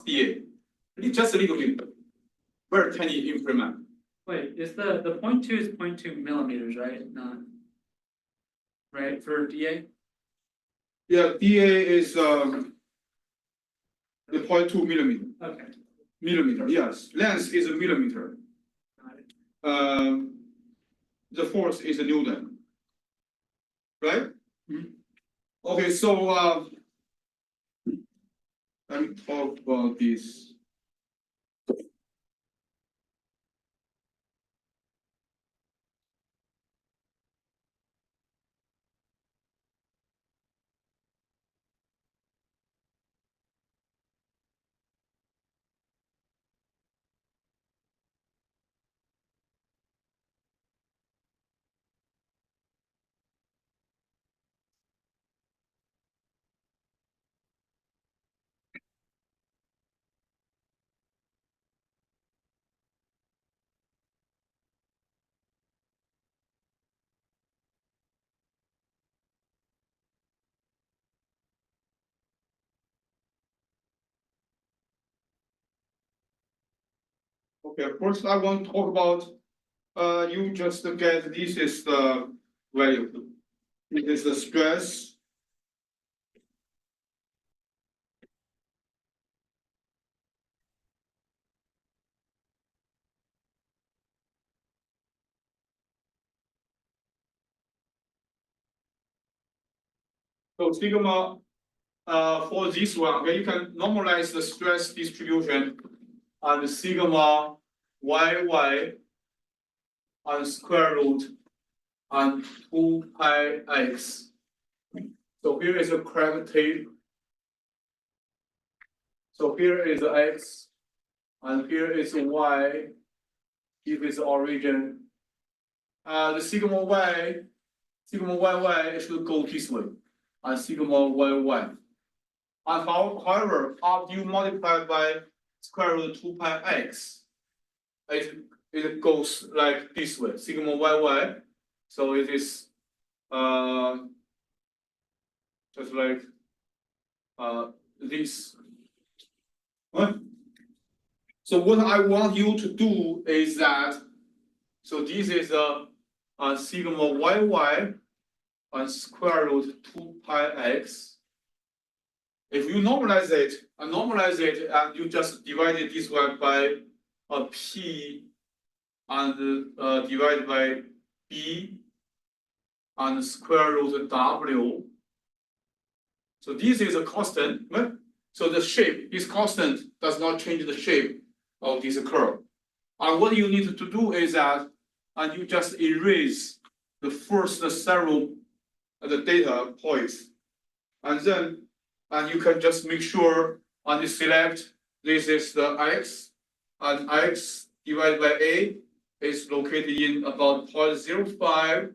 dA. Just a little bit, very tiny increment. Wait, is the 0.2 is 0.2 millimeters, right? Not right for dA? Yeah, dA is the 0.2 millimeter. Okay, Millimeter, yes. Length is a millimeter. got it. The force is a Newton. Right? Mhm. Okay, so let me talk about this. Okay, first I want to talk about, you just get this is the value. It is the stress. So sigma, for this one, okay, you can normalize the stress distribution and sigma yy and square root and 2 pi x. So here is a crack tape. So here is x, and here is y. If it's origin, the sigma yy should go this way, and sigma yy. And however, after you multiply by square root 2 pi x, it goes like this way, sigma yy. So it is just like this. Right? So what I want you to do is that, so this is a sigma yy and square root 2 pi x. If you normalize it, and you just divided this one by p and divide by b and square root w. So this is a constant, right? So the shape, this constant does not change the shape of this curve. And what you need to do is that, and you just erase the first several the data points, and then you can just make sure and you select this is the x, and x divided by a is located in about 0.05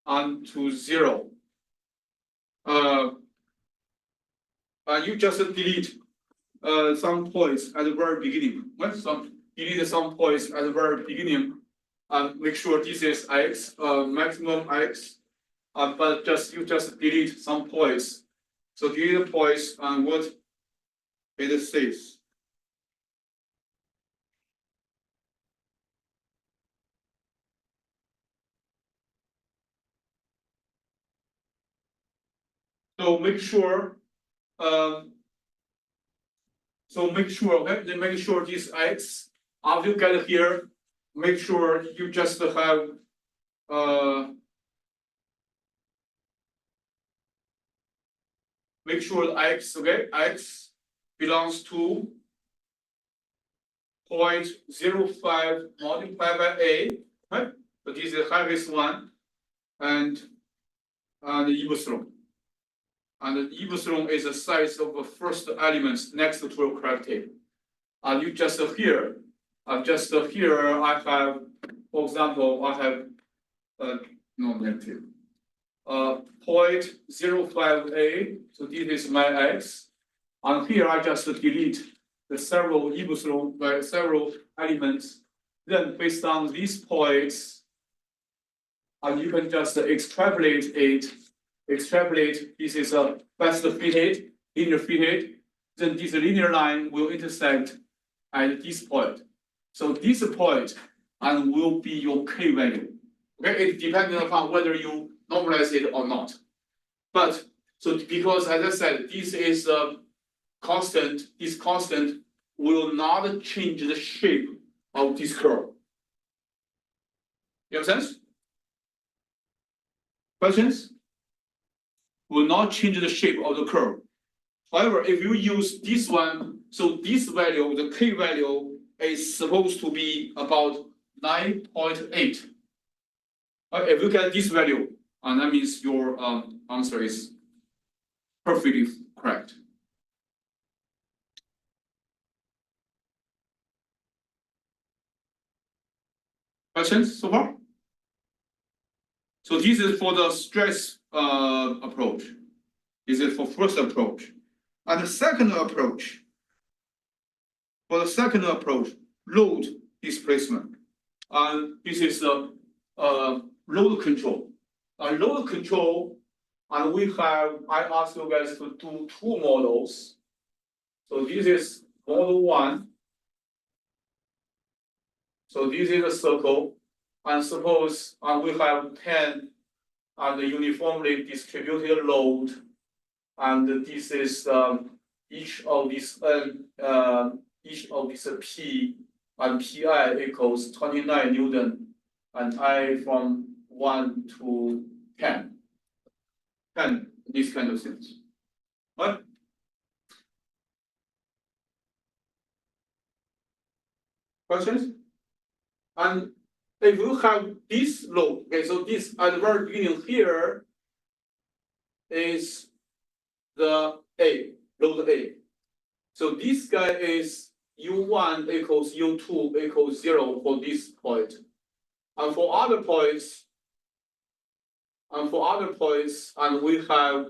and to 0. And you just delete some points at the very beginning. Right? Delete some points at the very beginning, and make sure this is x, maximum x. But you just delete some points. So delete the points, and what it says. So make sure. Okay, then make sure this x, after you get here, make sure you just have make sure x, okay, x belongs to 0.05 multiplied by a, right? So this is the highest one, and the epsilon. And the epsilon is the size of the first elements next to a crack tape. And you just here, I have, for example, I have no negative. 0.05a, so this is my x. And here I just delete the several epsilon by several elements. Then based on these points, and you can just extrapolate it. This is a best fitted, linear fitted. then this linear line will intersect at this point. So this point and will be your k value. Okay, it depends upon whether you normalize it or not. But so because as I said, this is a constant, this constant will not change the shape of this curve. You have sense? Questions? Will not change the shape of the curve. However, if you use this one, so this value, the k value is supposed to be about 9.8. If you get this value, that means your answer is perfectly correct. Questions so far? So this is for the stress approach. This is for first approach. And the second approach, for the second approach, load displacement. And this is the load control. Load control, and I asked you guys to do two models. So this is model 1. So this is a circle, and suppose we have 10 and the uniformly distributed load, and this is each of these P and PI equals 29 Newton, and I from 1 to 10. 10, these kind of things. Right? Questions? And if you have this load, okay, so this at the very beginning here is the A, load A. So this guy is U1 equals U2 equals 0 for this point. And for other points, and we have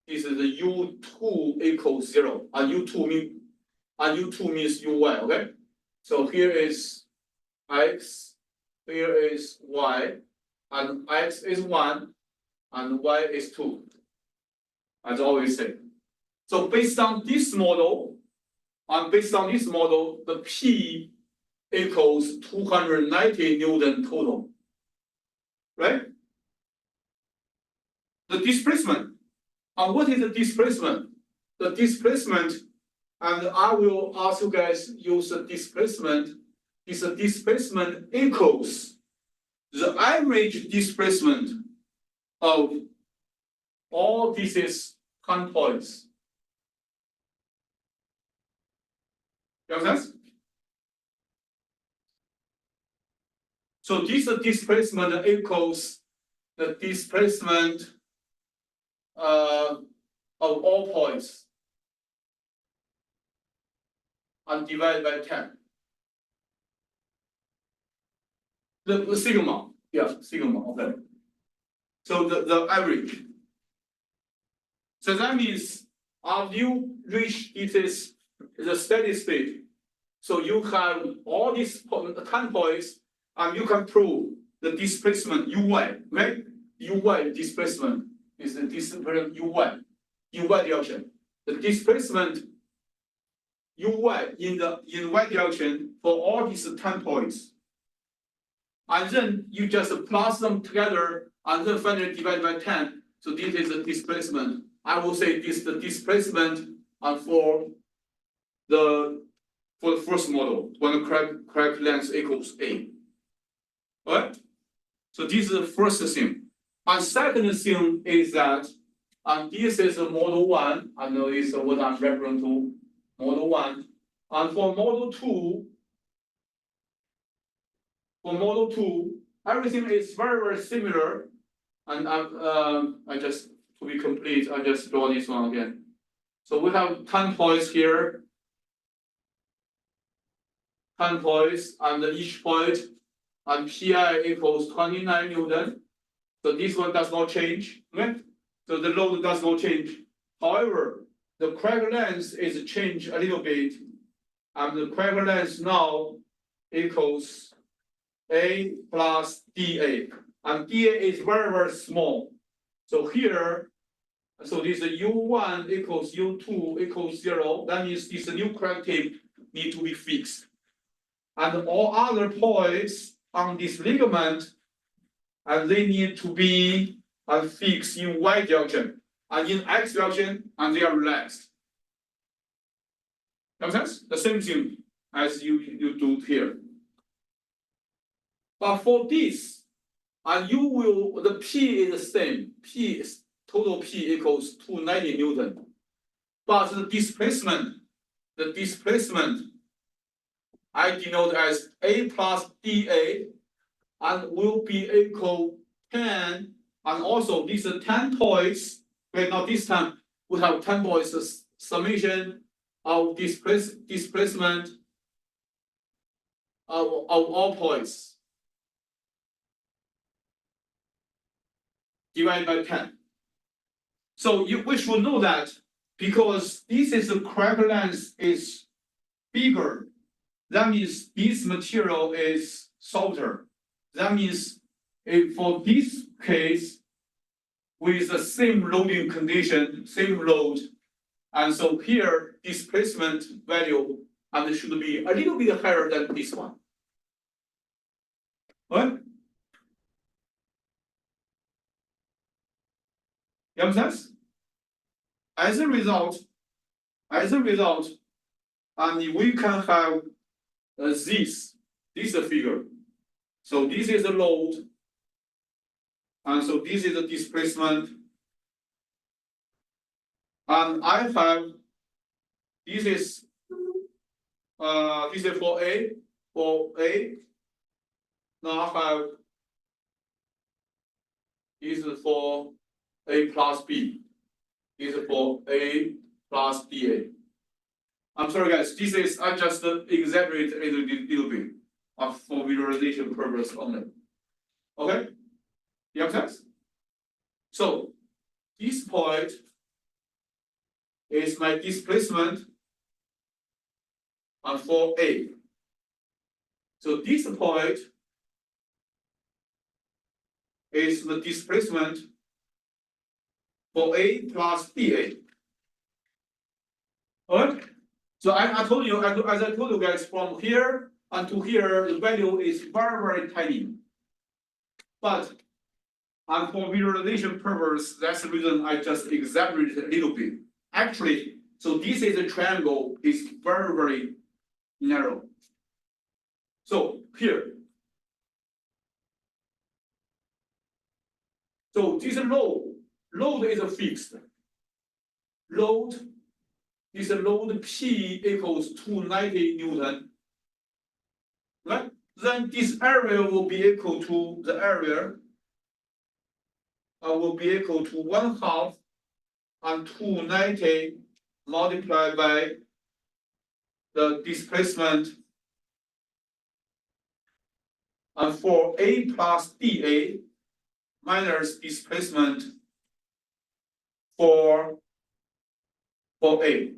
this is the U2 equals 0, and U2 means UY, okay? So here is X, here is Y, and X is 1, and Y is 2, as I always say. So based on this model, the P equals 290 Newton total, right? The displacement, and what is the displacement? The displacement, and I will ask you guys use the displacement, is the displacement equals the average displacement of all these 10 points. You understand? So this displacement equals the displacement of all points and divided by 10. The sigma, yeah, sigma, okay. So the average. So that means after you reach this the steady state, so you have all these 10 points, and you can prove the displacement UY, right? UY displacement is the displacement UY direction. The displacement UY in Y direction for all these 10 points. And then you just plus them together and then finally divide by 10. So this is the displacement. I will say this is the displacement for the first model when the crack length equals A. Alright? So this is the first thing. And second thing is that, and this is a model 1, I know this is what I'm referring to, model 1. And for model 2, everything is very, very similar. And I just, to be complete, I just draw this one again. So we have 10 points here. 10 points, and each point, and PI equals 29 Newton. So this one does not change, right? So the load does not change. However, the crack length is changed a little bit, and the crack length now equals A plus dA, and dA is very, very small. So here, So this U1 equals U2 equals 0, that means this new corrective need to be fixed. And all other points on this ligament, and they need to be fixed in y direction, and in x direction, and they are relaxed. Make sense? The same thing as you do here. But for this, you will, the P is the same. P is total P equals 290 Newton. But the displacement, I denote as A plus dA, and will be equal 10, and also these 10 points, okay, now this time we have 10 points, the summation of displacement of all points divided by 10. So we should know that because this is the crack length is bigger, that means this material is softer. That means if for this case, with the same loading condition, same load, and so here displacement value and should be a little bit higher than this one. What? You understand? As a result, and we can have this figure. So this is the load, and so this is the displacement. And I have this is for A. Now I have this is for A plus B. This is for A plus dA. I'm sorry guys, this is I just exaggerate a little bit for visualization purpose only. Okay? You have sense? So this point is my displacement for A. So this point is the displacement for A plus dA. Alright? So I told you, as I told you guys, from here and to here, the value is very, very tiny. But and for visualization purpose, that's the reason I just exaggerated a little bit. Actually, so this is a triangle, is very, very narrow. So here. So this load is a fixed. Load is a load P equals 290 Newton. Right? Then this area will be equal to the area will be equal to 1/2 and 290 multiplied by the displacement for A plus dA minus displacement for A.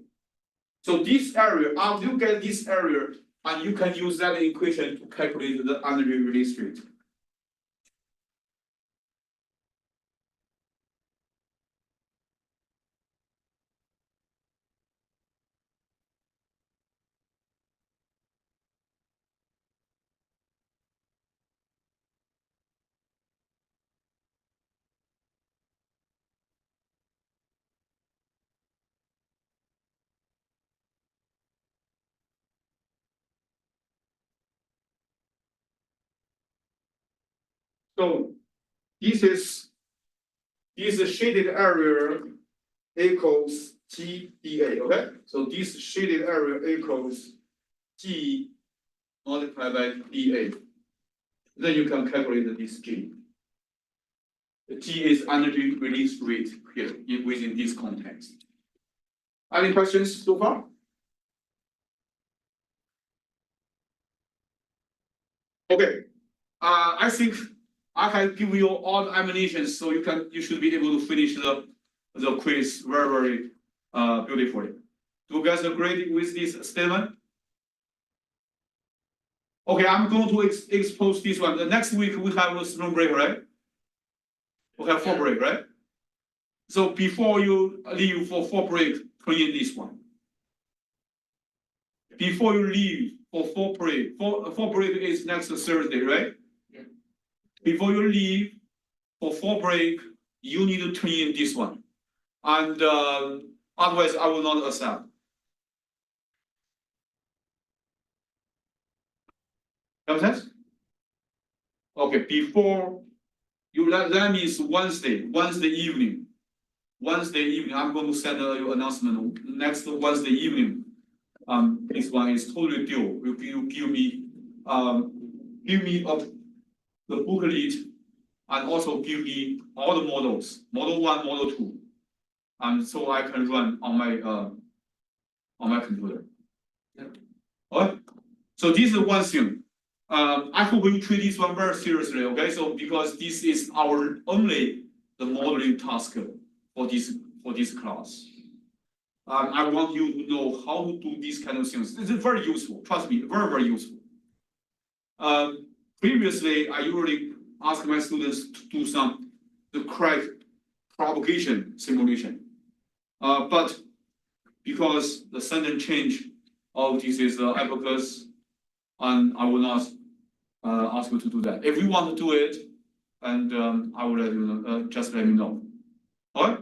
So this area, after you get this area, and you can use that equation to calculate the energy release rate. So this shaded area equals G dA, okay? So this shaded area equals G multiplied by dA. Then you can calculate this G. The G is energy release rate here within this context. Any questions so far? Okay. I think I can give you all the animations, so you should be able to finish the quiz very, very beautifully. Do you guys agree with this statement? Okay, I'm going to expose this one. The next week we have a spring break, right? We have fall break, right? So before you leave for fall break, put in this one. Before you leave for fall break, fall break is next Thursday, right? Yeah. Before you leave for fall break, you need to turn in this one. And otherwise I will not accept. Have sense? Okay, before you that means Wednesday evening. Wednesday evening, I'm going to send you announcement next Wednesday evening. This one is totally due. You give me the booklet and also give me all the models, model 1, model 2. And so I can run on my computer. Yeah. Alright? So this is one thing. I hope you treat this one very seriously, okay? So because this is our only the modeling task for this class. I want you to know how to do these kind of things. This is very useful. Trust me, very, very useful. Previously, I usually ask my students to do the crack propagation simulation. But because the sudden change of this is Abacus, and I will not ask you to do that. If you want to do it, and I will let you know. Just let me know. All right?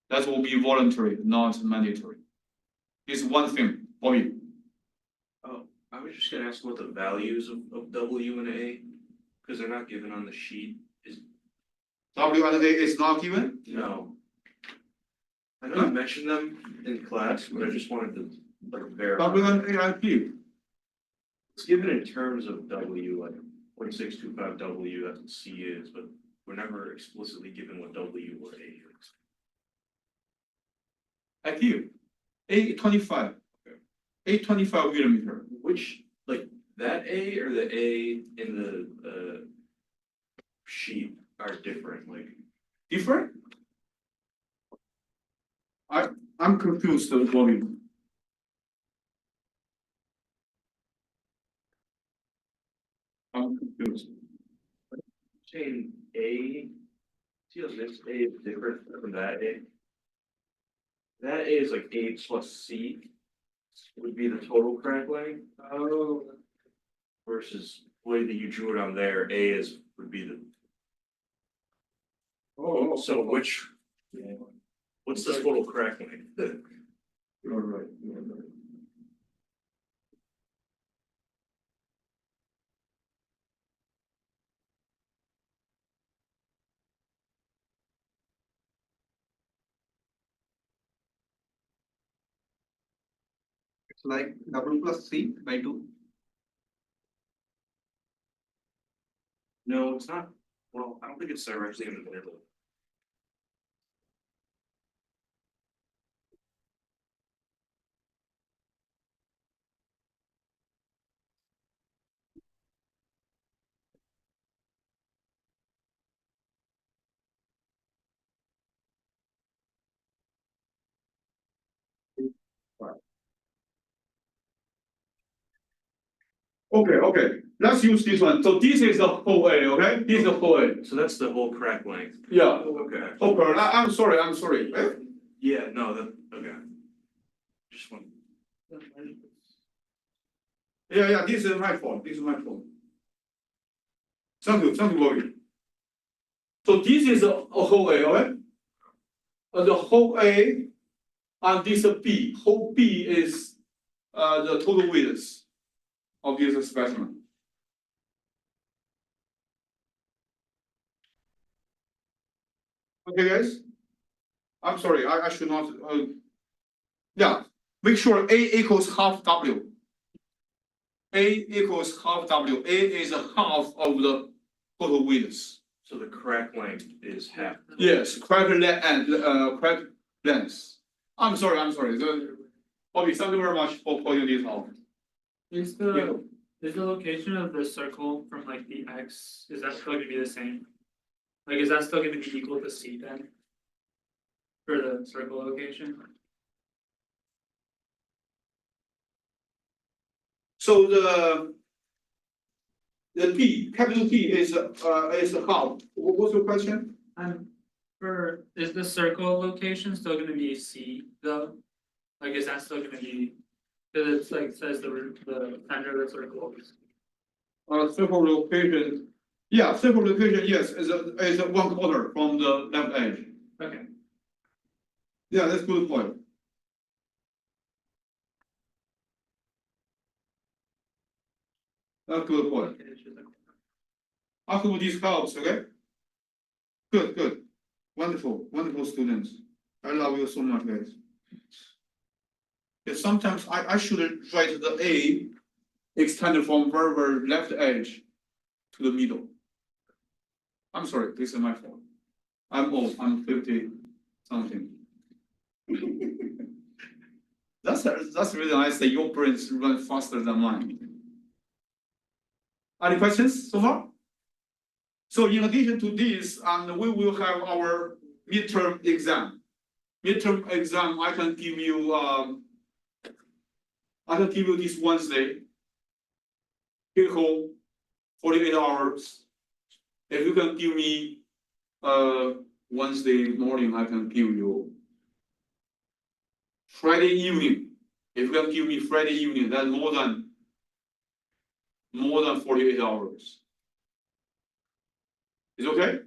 That will be voluntary, not mandatory. It's one thing, Bobby. I was just gonna ask about the values of W and A, because they're not given on the sheet. W and A is not given. No. I know you mentioned them in class, but I just wanted to like verify. W and A I give. It's given in terms of W, like 0.625 W, that's what C is, but we're never explicitly given what W or A is. I give. 825. 825 millimeter. Which, like, that A or the A in the sheet are different, like, Different? I'm confused, Bobby. I'm confused. saying A, see how this A is different from that A? That A is like A plus C would be the total crack length. Oh. Versus the way that you drew it on there, A would be the, Oh, so which, what's the total crack length? You're right, you're right. It's like W plus C by 2. No, it's not, well, I don't think it's directly in the middle. Okay. Let's use this one. So this is the whole A, okay? This is the whole A. So that's the whole crack length. Yeah. Okay. Okay, I'm sorry. Eh? Yeah, no, that, okay. Just one. Yeah, this is my fault. Thank you, Bobby. So this is a whole A, okay? The whole A and this B. Whole B is the total width of this specimen. Okay, guys? I'm sorry, I should not. Yeah, make sure A equals half W. A equals half W. A is half of the total width. So the crack length is half. Yes, crack length. I'm sorry. Bobby, thank you very much for pointing this out. Is the location of the circle from like the X, is that still gonna be the same? Like, is that still gonna be equal to C then? For the circle location? So the P, capital P is half. What's your question? is the circle location still gonna be C though? Like, is that still gonna be? Cause it's like says the center of the circle is. Circle location, yeah, circle location, yes, is a 1/4 from the left edge. Okay, Yeah, that's good point. That's good point. okay, it's just like- I hope this helps, okay? Good, good. Wonderful, wonderful students. I love you so much, guys. Yeah, sometimes I should write the A extended from very left edge to the middle. I'm sorry, this is my fault. I'm old, I'm 50 something. That's the reason I say your brains run faster than mine. Any questions so far? So in addition to this, and we will have our midterm exam. Midterm exam, I can give you this Wednesday. Take home 48 hours. If you can give me Wednesday morning, I can give you Friday evening. If you can give me Friday evening, that's more than 48 hours. Is okay?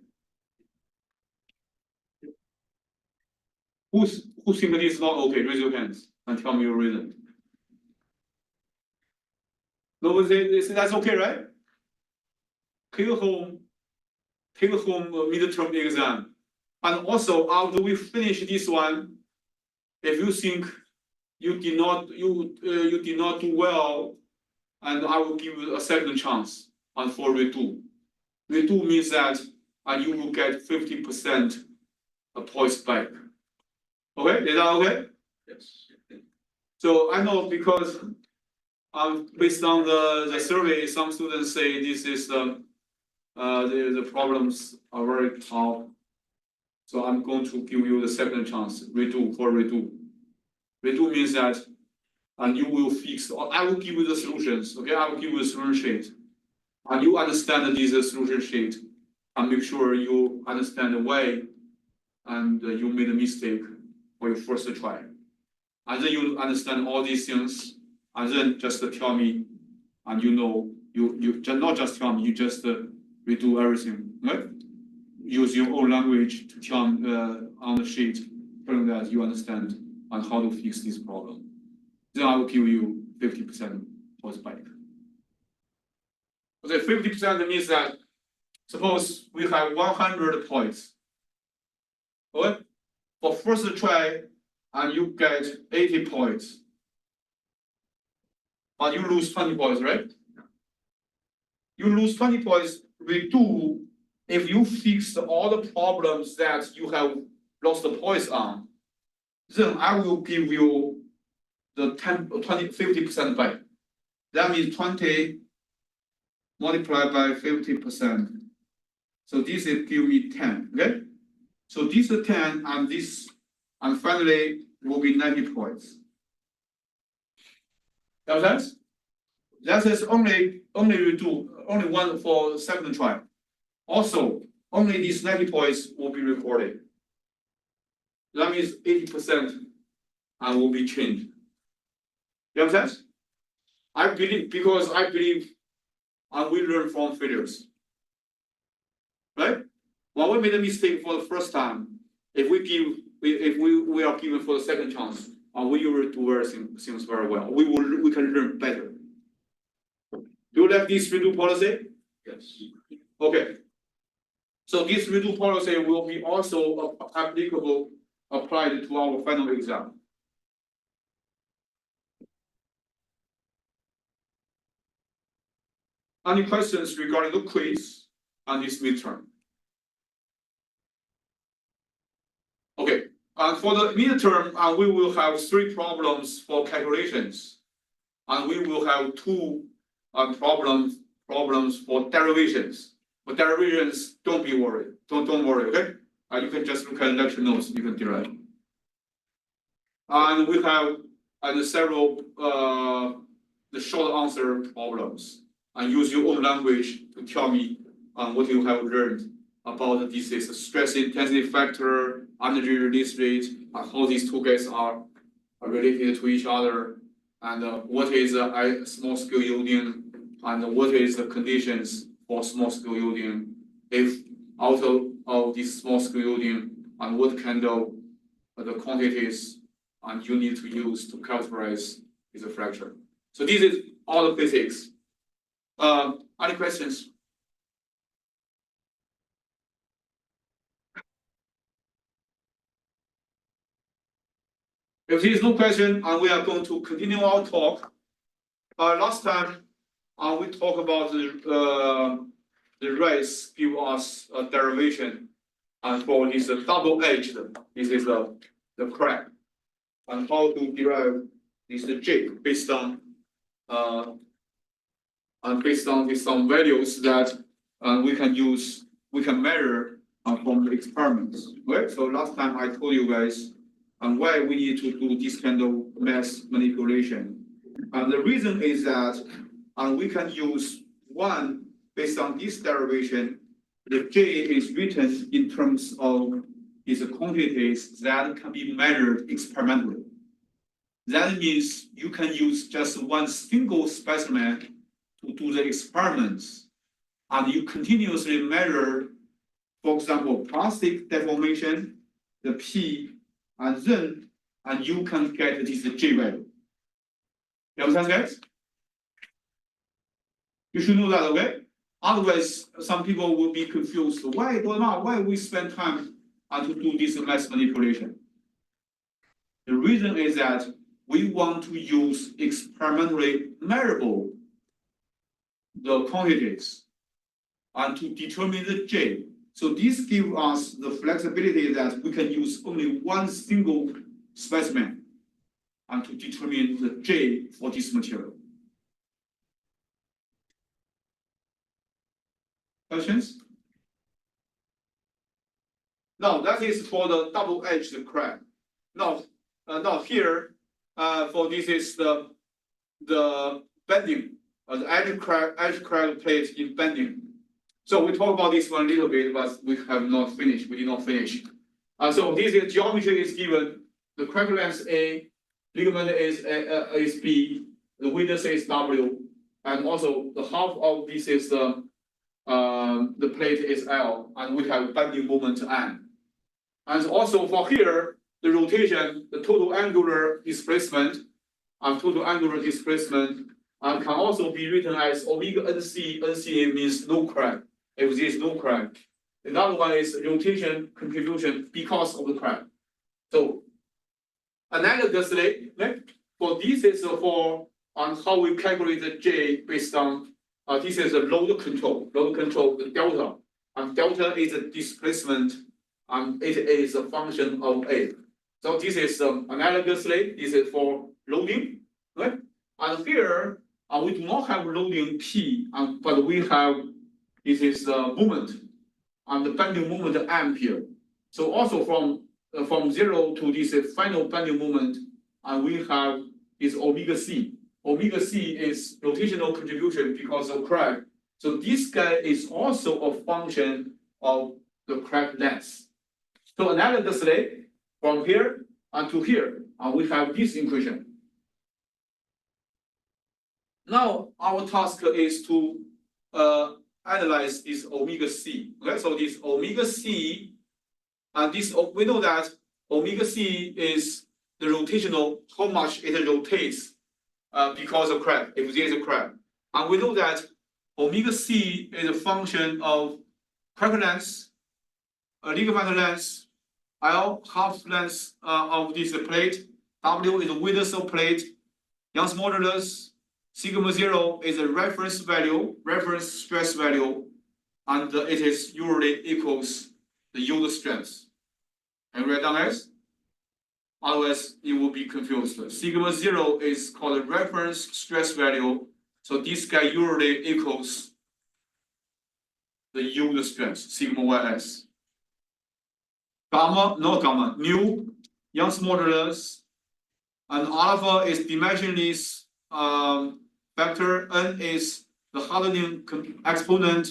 Who think this is not okay? Raise your hands and tell me your reason. Nobody say that's okay, right? Take home midterm exam. And also after we finish this one, if you think you did not do well, and I will give you a second chance and for redo. Redo means that you will get 50% points back. Okay, is that okay? Yes. So I know because based on the survey, some students say this is the problems are very tough. So I'm going to give you the second chance, redo. Redo means that you will fix, or I will give you the solutions, okay? I will give you the solution sheet. And you understand this solution sheet and make sure you understand why and you made a mistake for your first try. And then you understand all these things, and then just tell me, and you just not just tell me, you just redo everything, right? Use your own language to tell on the sheet, telling that you understand and how to fix this problem. Then I will give you 50% points back. Okay, 50% means that suppose we have 100 points. Okay? For first try, and you get 80 points. But you lose 20 points, right? You lose 20 points, redo if you fix all the problems that you have lost the points on, then I will give you the 50% back. That means 20 multiplied by 50%. So this is give me 10, okay? So this is 10 and this, and finally will be 90 points. That makes sense? That is only redo, only one for second try. Also, only these 90 points will be recorded. That means 80% and will be changed. You understand? I believe and we learn from failures. Right? When we made a mistake for the first time, if we are given for the second chance, and we will do things very well, we can learn better. Do you like this redo policy? Yes. Okay. So this redo policy will be also applicable, applied to our final exam. Any questions regarding the quiz and this midterm? Okay, and for the midterm, we will have 3 problems for calculations, and we will have 2 problems for derivations. For derivations, don't be worried. Don't worry, okay? You can just look at lecture notes, you can derive. And we have several the short answer problems. And use your own language to tell me what you have learned about this is stress intensity factor, energy release rate, and how these two guys are related to each other, and what is a small scale yielding, and what is the conditions for small scale yielding, if out of this small scale yielding, and what kind of the quantities and you need to use to characterize this fracture. So this is all the basics. Any questions? If there is no question, we are going to continue our talk. Last time, we talked about the rays give us a derivation, and for this double-edged, this is the crack, and how to derive this J based on these some values that we can use, we can measure from the experiments. Right? So last time I told you guys why we need to do this kind of mass manipulation. And the reason is that we can use one based on this derivation. The J is written in terms of these quantities that can be measured experimentally. That means you can use just one single specimen to do the experiments, and you continuously measure, for example, plastic deformation, the P, and then you can get this J value. You understand, guys? You should know that, okay? Otherwise, some people will be confused. Why we spend time to do this mass manipulation? The reason is that we want to use experimentally measurable the quantities and to determine the J. So this gives us the flexibility that we can use only one single specimen and to determine the J for this material. Questions? Now that is for the double-edged crack. Now here, for this is the bending, the edge crack plate in bending. So we talk about this one a little bit, but we have not finished. We did not finish. So this geometry is given. The crack length A, ligament is B, the width is W, and also the half of this is the plate is L, and we have bending moment M. And also for here, the rotation, the total angular displacement, can also be written as omega NC. NCA means no crack. If there is no crack, another one is rotation contribution because of the crack. So analogously, for this is for how we calculate the J based on this is a load control, the delta, and delta is a displacement, and it is a function of A. So this is analogously, this is for loading, right? And here we do not have loading P, but we have this is moment, and the bending moment M here. So also from 0 to this final bending moment, and we have this omega C. Omega C is rotational contribution because of crack. So this guy is also a function of the crack length. So analogously, from here to here, we have this equation. Now our task is to analyze this omega C. Okay, so this omega C, and this we know that omega C is the rotational, how much it rotates because of crack, if there is a crack. And we know that omega C is a function of crack length, ligament length, L half length of this plate, W is the width of plate, Young's modulus, sigma 0 is a reference value, reference stress value, and it is usually equals the yield strength. And write down as? Otherwise, it will be confused. Sigma 0 is called a reference stress value. So this guy usually equals the yield strength, sigma ys. Gamma, not gamma, mu, Young's modulus, and alpha is dimensionless vector, n is the hardening exponent,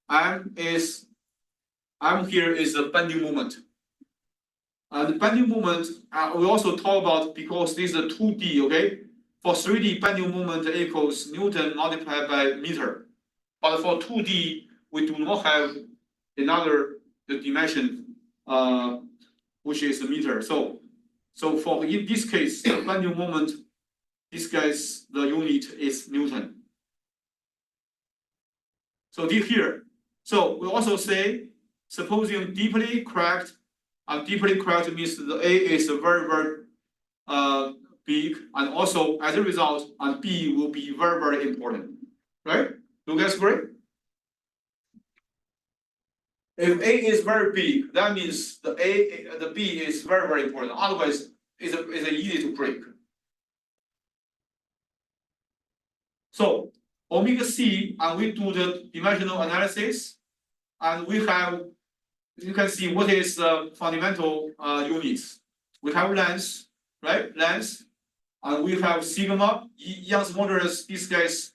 m is M here is the bending moment. And the bending moment, we also talk about because this is a 2D, okay? For 3D, bending moment equals Newton multiplied by meter. But for 2D, we do not have another dimension, which is the meter. So for in this case, the bending moment, this guy's the unit is Newton. So here, so we also say, supposing deeply cracked, and deeply cracked means the A is very, very big, and also as a result, and B will be very, very important, right? You guys agree? If A is very big, that means the B is very, very important. Otherwise, it's easy to break. So omega C, and we do the dimensional analysis, and we have, you can see what is the fundamental units. We have length, right? Length, and we have sigma. Young's modulus. This guy's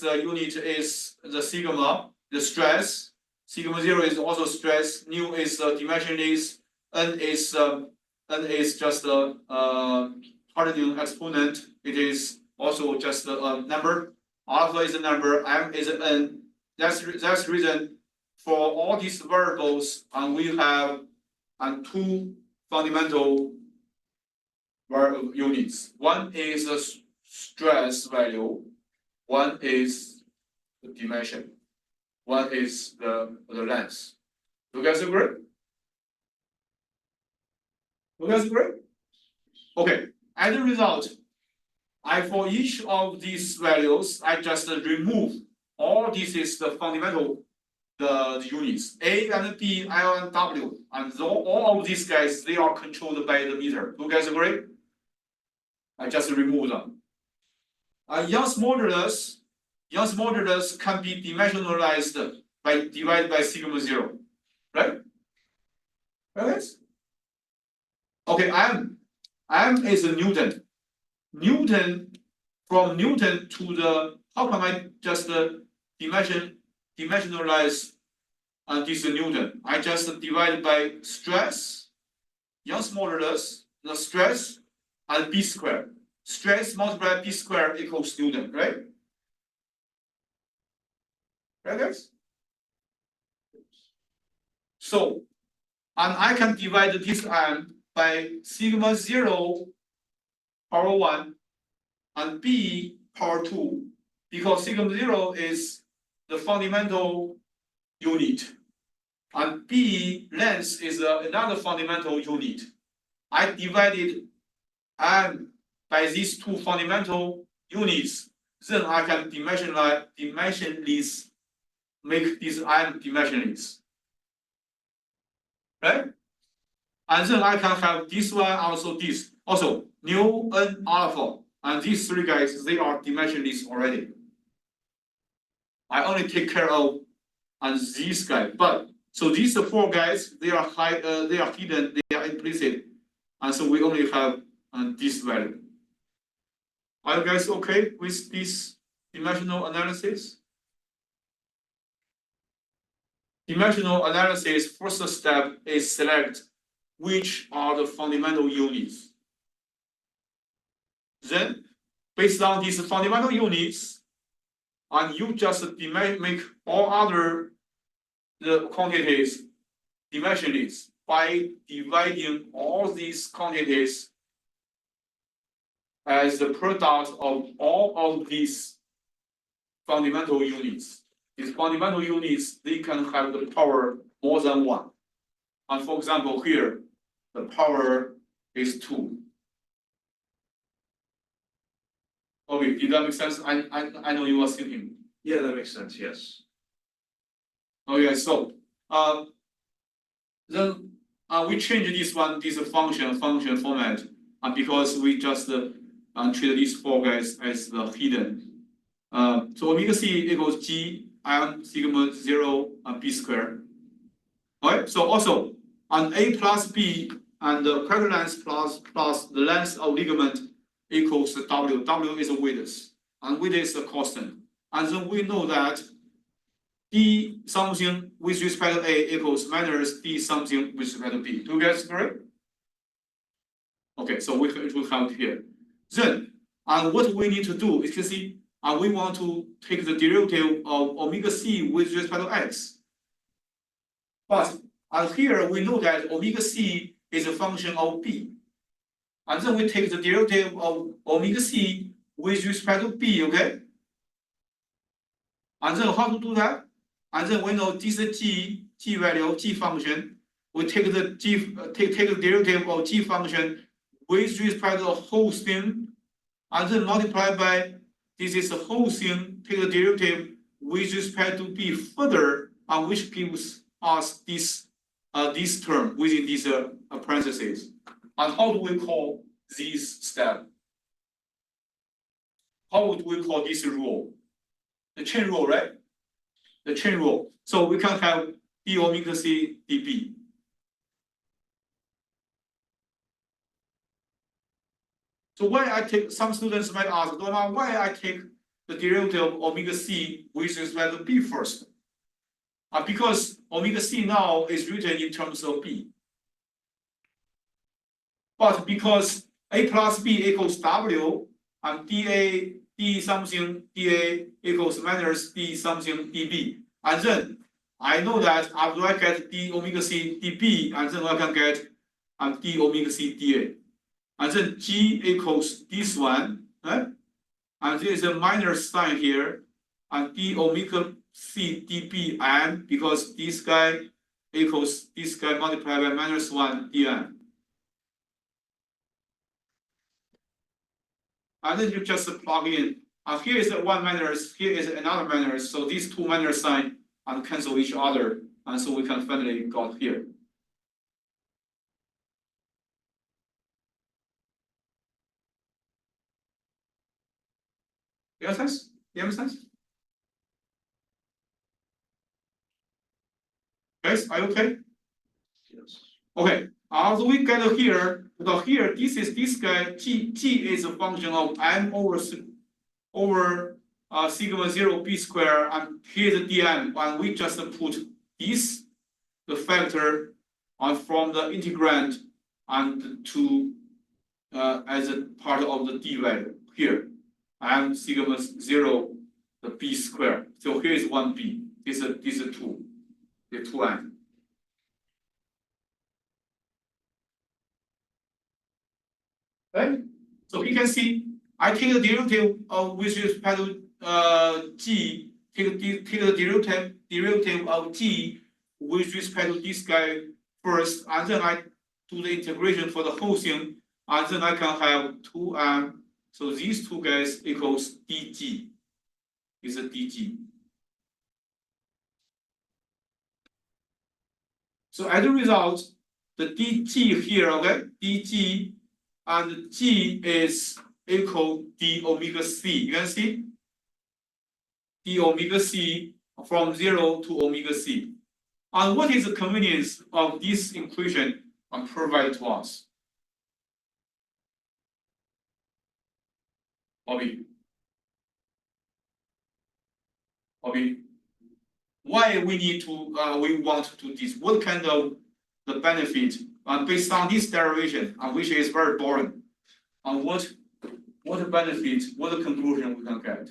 unit is the sigma. The stress. Sigma 0 is also stress. Nu is dimensionless. N is just a hardening exponent. It is also just a number. Alpha is a number. M is an N. That's the reason for all these variables, and we have two fundamental units. One is the stress value. One is the dimension. One is the length. You guys agree? You guys agree? Okay. As a result, for each of these values, I just remove all this is the fundamental the units A and B, L and W, and all of these guys they are controlled by the meter. You guys agree? I just remove them. Young's modulus can be dimensionalized by divided by sigma 0, right? Right? Okay, M is a Newton. From Newton to the, how can I just dimensionalize this Newton? I just divide by stress, Young's modulus, the stress, and B squared. Stress multiplied B squared equals Newton, right? Right, guys? So, and I can divide this M by sigma 0 power 1 and B power 2, because sigma 0 is the fundamental unit, and B length is another fundamental unit. I divided M by these two fundamental units, then I can dimensionless, make this M dimensionless, right? And then I can have this one, also this, also nu n alpha, and these three guys they are dimensionless already. I only take care of these guys, but so these four guys they are they are hidden, they are implicit, and so we only have this value. Are you guys okay with this dimensional analysis? Dimensional analysis first step is select which are the fundamental units. Then, based on these fundamental units, and you just make all other the quantities dimensionless by dividing all these quantities as the product of all of these fundamental units. These fundamental units, they can have the power more than 1. And for example, here, the power is 2. Okay, did that make sense? I know you were thinking. Yeah, that makes sense, yes. Okay, so then we change this function format, because we just treat these four guys as the hidden. So omega C equals G M sigma 0 B squared. Alright, so also on A plus B and the crack length plus the length of ligament equals W. W is a width, and width is a constant. And then we know that d something with respect to A equals minus d something with respect to B. Do you guys agree? Okay, so we have it here. Then, and what we need to do is, you can see, we want to take the derivative of omega c with respect to x. But here we know that omega c is a function of b. And then we take the derivative of omega c with respect to b, okay? And then how to do that? And then we know this g value, g function. We take the take the derivative of g function with respect to the whole thing, and then multiply by this is the whole thing, take the derivative with respect to b further, and which gives us this term within these parentheses. And how do we call this step? How would we call this rule? The chain rule, right? The chain rule. So we can have d omega c db. So why I take, some students might ask, why I take the derivative of omega c with respect to b first? Because omega c now is written in terms of b. But because a plus b equals w, and d something dA equals minus d something dB. And then I know that after I get d omega c dB, and then I can get d omega c dA. And then g equals this one, right? And there is a minus sign here, and d omega c dB n, because this guy equals this guy multiplied by minus 1 dn. And then you just plug in. Here is one minus, here is another minus, so these two minus sign and cancel each other, and so we can finally got here. You understand? You understand? Guys, are you okay? Yes. Okay. So we get here, because here this is this guy g is a function of m over sigma 0 b square, and here's the dm, and we just put this the factor from the integrand and to as a part of the d value here, m sigma 0 the b square. So here is 1b. This is 2. The 2m. Right? So you can see I take the derivative of with respect to g, take the derivative of g with respect to this guy first, and then I do the integration for the whole thing, and then I can have 2m. So these two guys equals dg. Is a dg. So as a result, the dg here, okay, dg and g is equal d omega c. You can see d omega c from 0 to omega c. And what is the convenience of this equation provided to us? Bobby, why we need to we want to do this? What kind of the benefit based on this derivation, which is very boring? And what benefit, what conclusion we can get?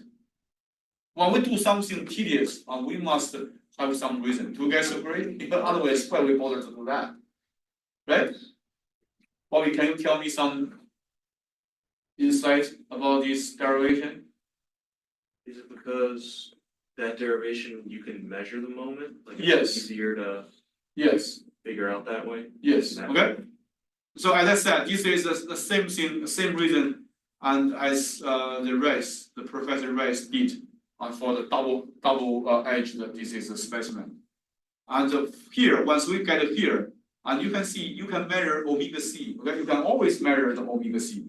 When we do something tedious, we must have some reason. Do you guys agree? Otherwise, why we bother to do that? Right? Bobby, can you tell me some insight about this derivation? Is it because that derivation you can measure the moment? Like Yes. It's easier to Yes. figure out that way? Yes. Okay. So as I said, this is the same thing, the same reason, and as the Professor Rice did for the double edge, that this is a specimen. And here, once we get here, and you can see, you can measure omega c. Okay, you can always measure the omega c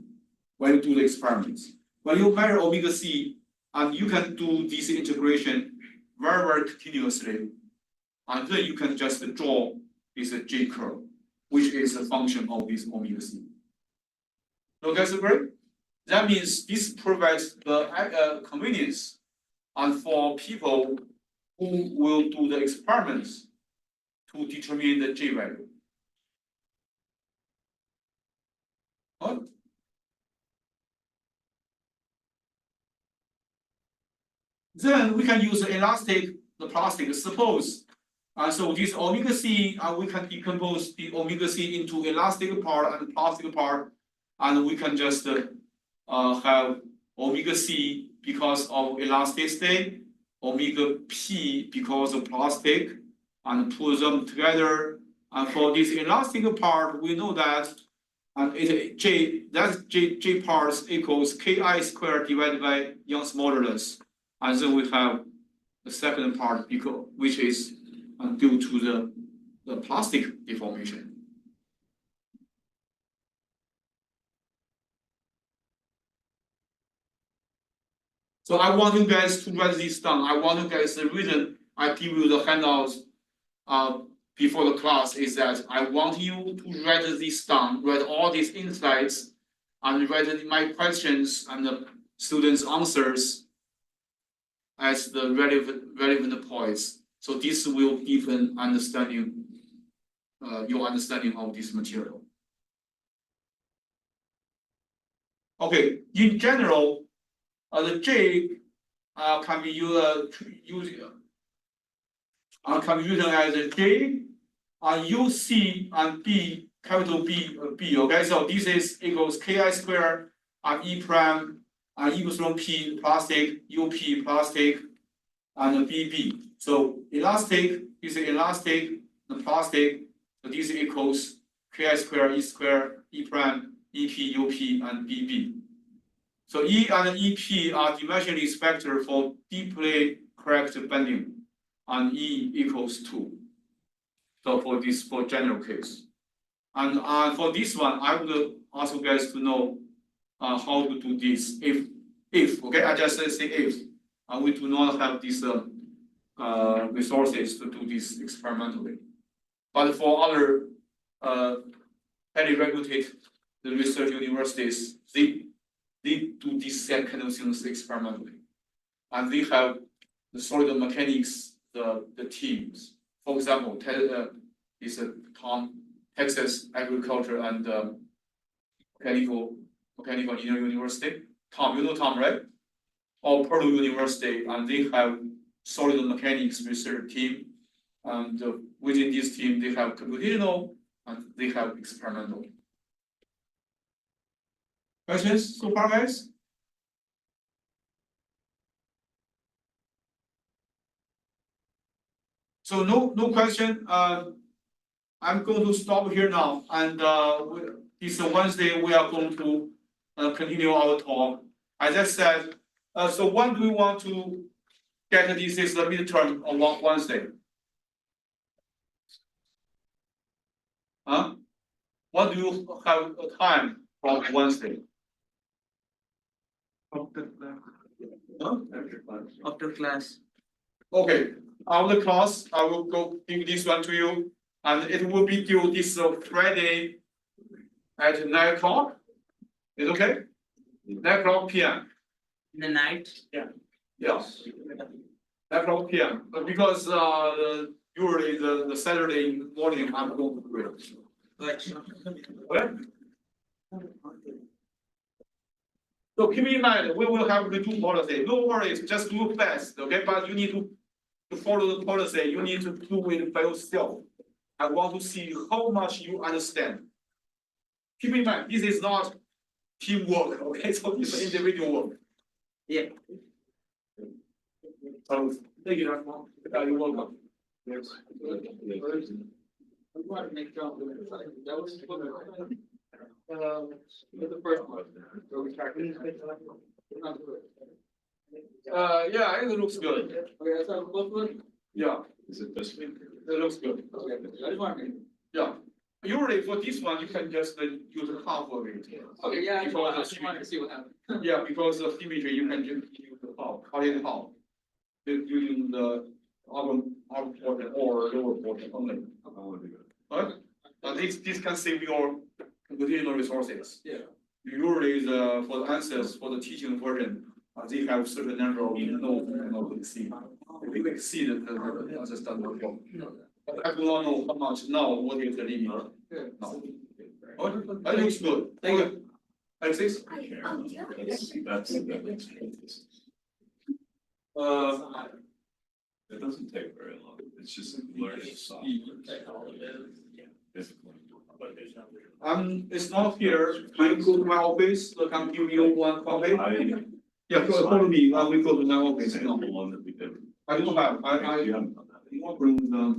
when you do the experiments. When you measure omega c, and you can do this integration very, very continuously, and then you can just draw this J curve, which is a function of this omega c. You guys agree? That means this provides the convenience and for people who will do the experiments to determine the J value. Huh? Then we can use the elastic, the plastic, suppose. So this omega C, we can decompose the omega C into elastic part and plastic part, and we can just have omega C because of elasticity, omega P because of plastic, and put them together. And for this elastic part, we know that J parts equals Ki squared divided by Young's modulus. And then we have the second part because which is due to the plastic deformation. So I want you guys to write this down. I want you guys, the reason I give you the handouts before the class is that I want you to write this down, write all these insights, and write my questions and the students' answers as the relevant points. So this will give an understanding, your understanding of this material. Okay, in general, the J can be used as a J, UC and B, capital B, okay, so this is equals Ki squared and E prime and epsilon P plastic, UP plastic, and BB. So elastic is elastic, the plastic, so this equals Ki squared, E squared, E prime, EP, UP, and BB. So E and EP are dimensionally spectral for deeply correct bending, and E equals 2. So for general case. And for this one, I would ask you guys to know how to do this. If okay, I just say if we do not have these resources to do this experimentally. But for other highly regulated research universities, they do this kind of things experimentally, and they have the solid mechanics, the teams. For example, is Tom, Texas Agriculture and Mechanical Engineering University. Tom, you know Tom, right? Or Purdue University, and they have solid mechanics research team, and within this team they have computational and they have experimental. Questions so far, guys? So no question. I'm going to stop here now, and this Wednesday we are going to continue our talk. As I said, so when do we want to get this is the midterm on Wednesday? Huh? What do you have a time from Wednesday? After class. Huh? After class. Okay, after class, I will go give this one to you, and it will be due this Friday at 9 o'clock. Is okay? 9 o'clock p.m. In the night? Yeah. 9 o'clock p.m. But because usually the Saturday morning I'm going to do it. Okay? So keep in mind, we will have the two policy. No worries, just do fast, okay? But you need to follow the policy. You need to do it by yourself. I want to see how much you understand. Keep in mind, this is not teamwork, okay? So this is individual work. Yeah. So thank you, Dr. Wong. You're welcome. Yes. The first one. Yeah, it looks good. Okay, so both one. Yeah, Is it this week? it looks good. Okay, I just want to. Yeah. Usually for this one, you can just use half of it. Okay, yeah, I Because just wanted to see what happened. Yeah, because of symmetry, you can just use the half, cut it half. Using the upper portion or lower portion only. Right? This can save your computational resources. Yeah. Usually for the answers for the teaching version, they have certain number of nodes and not exceed. If we exceed the just not work. But I do not know how much now, what is the limit? No. Oh, that looks good, thank you. Alexis? That's. It doesn't take very long, it's just learning software. Basically. It's not here, can you go to my office, I can give you one copy? I. Yeah, follow me, I will go to my office, Example no, one that we did. I don't have, I You haven't done that. want to bring the.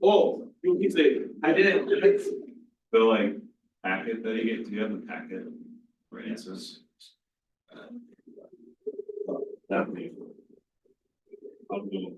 Oh, you did it. I did it. The like packet that you get, do you have the packet for answers? That would be. I'll do